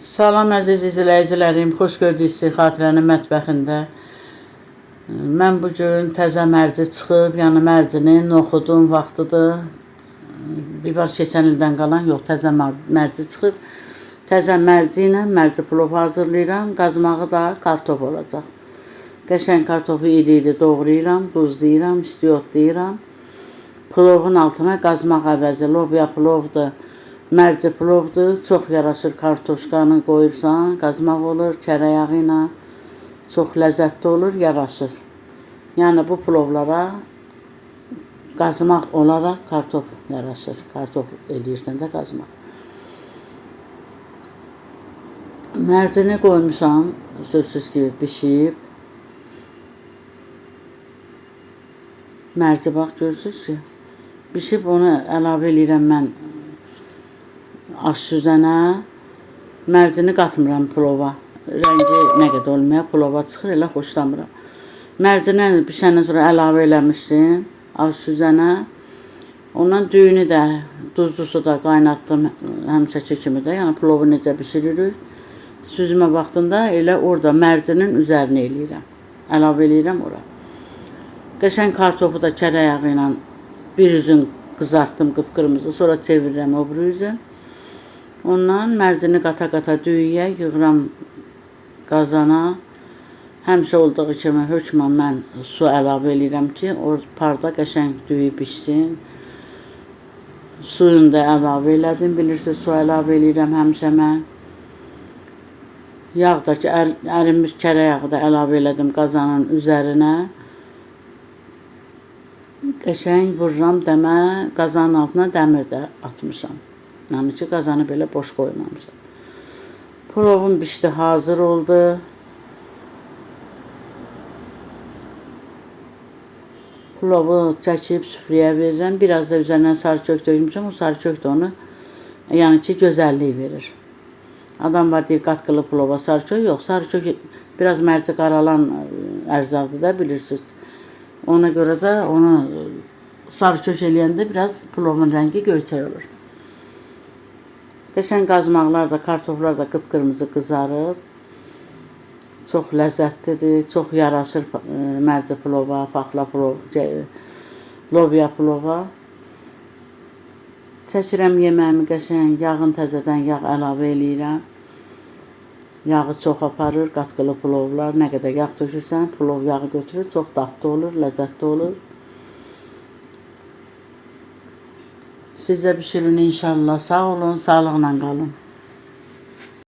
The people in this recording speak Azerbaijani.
Salam əziz izləyicilərim, xoş gördük sizi Xatirənin mətbəxində. Mən bugün təzə mərci çıxıb, yəni mərcinin noxudun vaxtıdır. Bir var keçən ildən qalan, yox, təzə mərci çıxıb. Təzə mərci ilə mərci plov hazırlayıram. Qazmağı da kartof olacaq. Qəşəng kartofu iri-iri doğrayıram, duzlayıram, istiyotlayıram. Plovun altına qazmaq əvəzi lobya plovdur. Mərci plovdur, çox yaraşır, kartoşkanı qoyursan, qazmaq olur, kərə yağı ilə çox ləzzətli olur, yaraşır. Yəni bu plovlara qazmaq olaraq kartof yaraşır, kartof eləyirsən də qazmaq. Mərcini qoymuşam, sözsüz ki, bişib. Mərci bax, görürsünüz ki, bişib, onu əlavə eləyirəm mən aş süzənə. Mərcini qatmıram plova. Rəngi nə qədər olmaya plova çıxır, elə xoşlamıram. Mərcini bişəndən sonra əlavə eləmişdim aş süzənə. Ondan düyünü də, duzlu suda qaynatdım həmişəki kimi də. Yəni plovu necə bişiririk. Süzmə vaxtında elə orada mərcinin üzərinə eləyirəm. Əlavə eləyirəm ora. Qəşəng kartofu da kərə yağı ilə bir üzün qızartdım qıpqırmızı, sonra çevirirəm o bir üzün. Ondan mərcini qata-qata düyüyə yığıram qazana. Həmişə olduğu kimi hökmən mən su əlavə eləyirəm ki, o parda qəşəng düyü bişsin. Suyunu da əlavə elədim, bilirsiniz, su əlavə eləyirəm həmişə mən. Yağ da ki, ərinmiş kərə yağı da əlavə elədim qazanın üzərinə. Qəşəng vururam dəmə, qazanın altına dəmir də atmışam. Yəni ki, qazanı belə boş qoymamışam. Plovum bişdi, hazır oldu. Plovu çəkib süfrəyə verirəm. Biraz da üzərindən sarı kök dökmüşəm. O sarı kök də onu, yəni ki, gözəllik verir. Adam var deyir, qatqılı plova sarı kök. Yox, sarı kök biraz mərci qaralan ərzaqdır da, bilirsiniz. Ona görə də onu sarı kök eləyəndə biraz plovun rəngi göyçək olur. Qəşəng qazmaqlar da, kartoflar da qıpqırmızı qızarıb. Çox ləzzətlidir, çox yaraşır mərci plova, paxla plov, lobya plova. Çəkirəm yeməyimi qəşəng, yağın təzədən yağ əlavə eləyirəm. Yağı çox aparır, qatqılı plovlar. Nə qədər yağ tökürsən, plov yağı götürür, çox dadlı olur, ləzzətli olur. Siz də bişirin inşallah. Sağ olun, sağlıqla qalın.